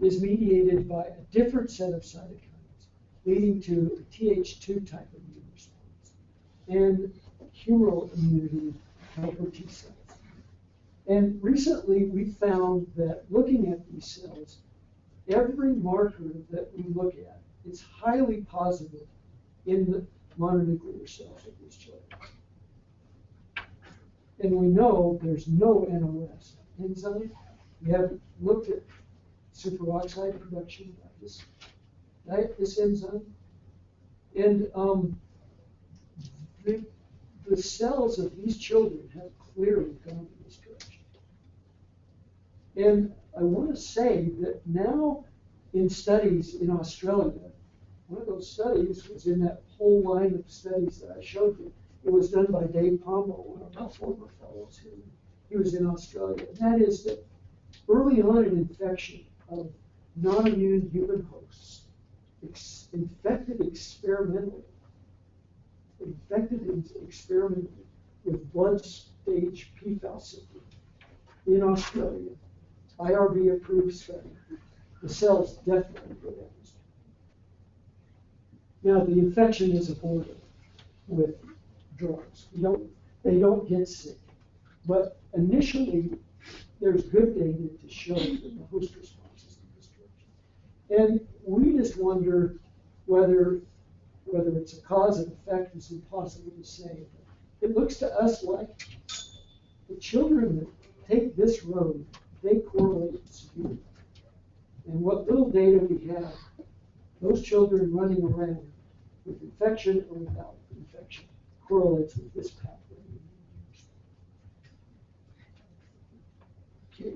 is mediated by a different set of cytokines, leading to a Th2 type immune response and humoral immunity helper T cells. And recently we found that looking at these cells, every marker that we look at is highly positive in the mononuclear cells of these children. And we know there's no NOS enzyme. We have looked at superoxide production by this enzyme. And the cells of these children have clearly gone in this direction. And I want to say that now in studies in Australia, one of those studies was in that whole line of studies that I showed you. It was done by Dave Pombo, one of our former fellows here. He was in Australia. And that is that early on in infection of non-immune human hosts, infected experimentally with blood stage PFAS in Australia, IRB approved study, the cells definitely go down. Now the infection is avoided with drugs. They don't get sick. But initially, there's good data to show that the host responses to this drug. And we just wonder whether it's a cause and effect is impossible to say. It looks to us like the children that take this road, they correlate severely. And what little data we have, those children running around with infection or without infection correlates with this pathway. Okay,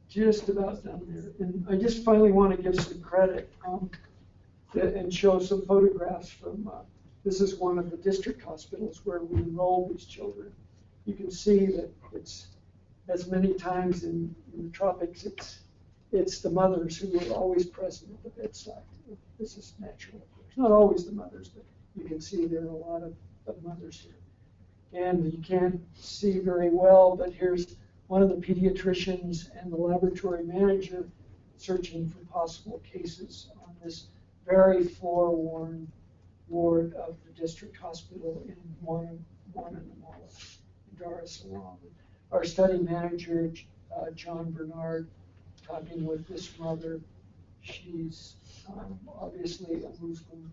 just about done there. And I just finally want to give some credit and show some photographs from, this is one of the district hospitals where we enroll these children. You can see that it's, as many times in the tropics, it's the mothers who are always present at the bedside. This is natural, of course. Not always the mothers, but you can see there are a lot of mothers here. And you can't see very well, but here's one of the pediatricians and the laboratory manager searching for possible cases on this very floor-worn ward of the district hospital in Guantanamo, Dar es Salaam. Our study manager, John Bernard, talking with this mother. She's obviously a Muslim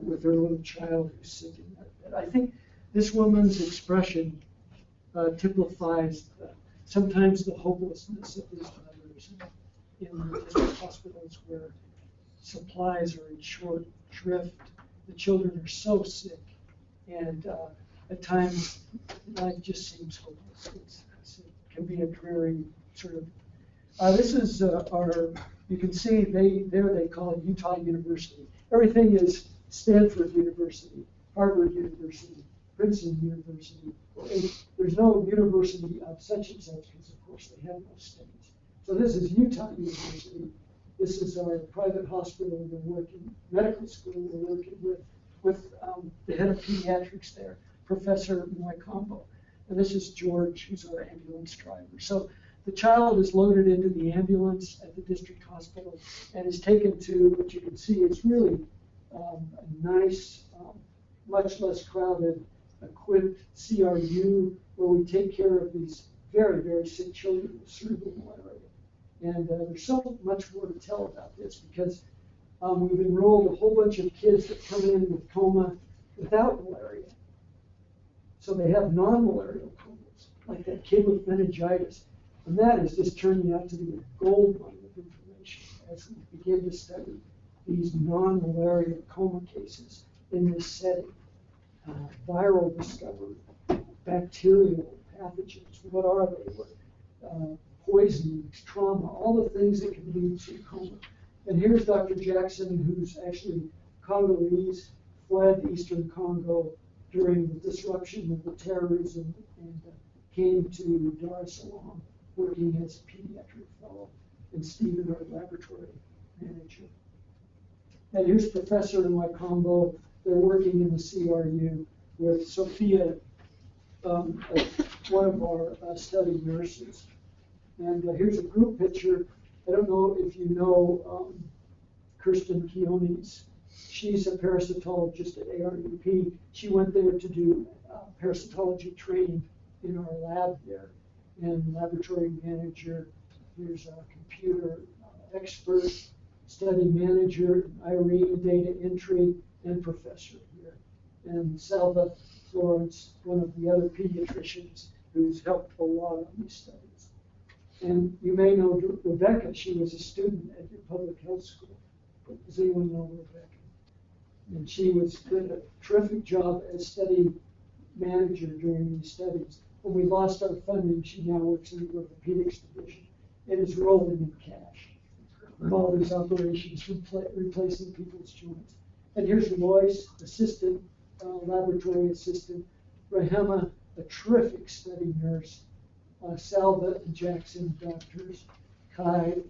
with her little child who's sick in that bed. I think this woman's expression typifies sometimes the hopelessness of these mothers in the district hospitals where supplies are in short shrift. The children are so sick, and at times life just seems hopeless. It can be a dreary sort of. This is you can see they call it Utah University. Everything is Stanford University, Harvard University, Princeton University. There's no university of such and such because, of course, they have no states. So this is Utah University. This is our private hospital. We're working, medical school. We're working with the head of pediatrics there, Professor Moicampo. And this is George, who's our ambulance driver. So the child is loaded into the ambulance at the district hospital and is taken to what you can see is really a nice, much less crowded, equipped CRU where we take care of these very, very sick children with cerebral malaria. And there's so much more to tell about this because we've enrolled a whole bunch of kids that come in with coma without malaria. So they have non-malarial comas, like that kid with meningitis. And that is just turning out to be a gold mine of information as we begin to study these non-malarial coma cases in this setting. Viral discovery, bacterial pathogens, what are they? Poisonings, trauma, all the things that can lead to coma. And here's Dr. Jackson, who's actually Congolese fled eastern Congo during the disruption of the terrorism and came to Dar es Salaam working as a pediatric fellow, and Stephen, our laboratory manager. And here's Professor and Wakambo. They're working in the CRU with Sophia, one of our study nurses. And here's a group picture. I don't know if you know Kirsten Keones. She's a parasitologist at ARUP. She went there to do parasitology training in our lab there. And laboratory manager, here's a computer expert, study manager, Irene, data entry, and professor here. And Salva Florence, one of the other pediatricians who's helped a lot on these studies. And you may know Rebecca. She was a student at your public health school. Does anyone know Rebecca? And she did a terrific job as study manager during these studies. When we lost our funding, she now works in the orthopedics division and is rolling in cash from all these operations, replacing people's joints. And here's Royce, assistant, laboratory assistant, Rahema, a terrific study nurse, Salva and Jackson, doctors, Kai,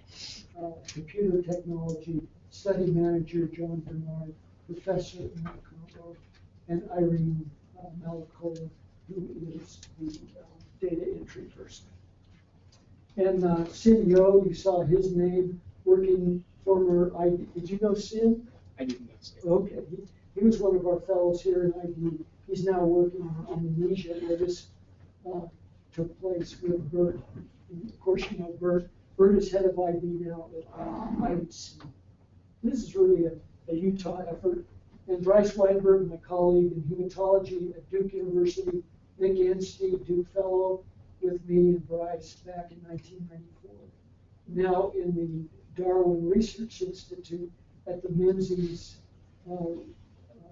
computer technology, study manager, John Bernard, professor in Congo, and Irene Malakola, who is the data entry person. And Sin Yo, you saw his name, working former ID. Did you know Sin? I didn't know Sin. Okay, he was one of our fellows here in ID. He's now working in Indonesia, where this took place with Bert. And of course, you know Bert. Bert is head of ID now at IDC. This is really a Utah effort. And Bryce Weinberg, my colleague in hematology at Duke University, Nick Anstey, Duke Fellow, with me and Bryce back in 1994. Now in the Darwin Research Institute at the Menzies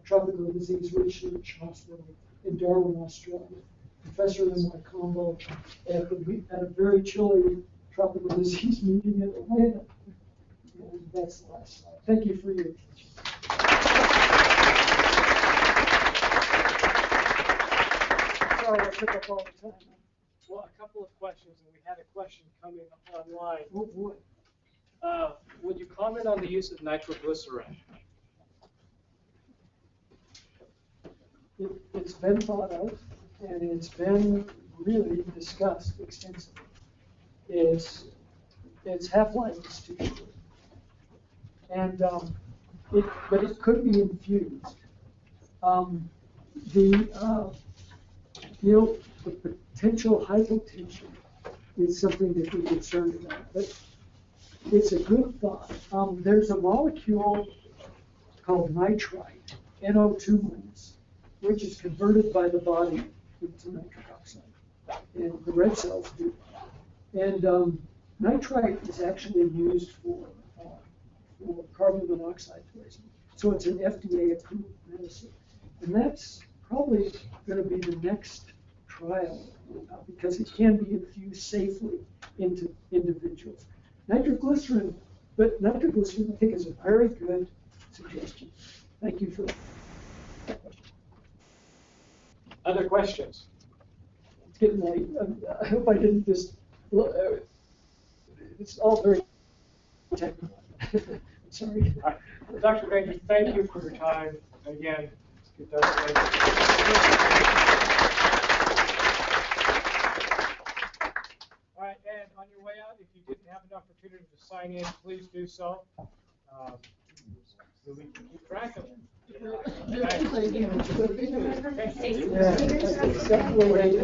Tropical Disease Research Hospital in Darwin, Australia. Professor in Wakambo at a very chilly tropical disease meeting in Atlanta. And that's the last slide. Thank you for your attention. Sorry, I took up all the time. Well, a couple of questions, and we had a question coming online. Oh boy. Would you comment on the use of nitroglycerin? It's been thought of, and it's been really discussed extensively. Its half-life is too short, and but it could be infused. The potential hypotension is something that we're concerned about, but it's a good thought. There's a molecule called nitrite, NO2-, which is converted by the body into nitric oxide, and the red cells do. And nitrite is actually used for carbon monoxide poisoning. So it's an FDA-approved medicine. And that's probably going to be the next trial because it can be infused safely into individuals. Nitroglycerin, I think is a very good suggestion. Thank you for that question. Other questions? It's getting late. I hope I didn't just. It's all very technical. Sorry. All right. Dr. Granger, thank you for your time. Again, get that All right, and on your way out, if you didn't have an opportunity to sign in, please do so. So we can keep track of them. Yeah, definitely.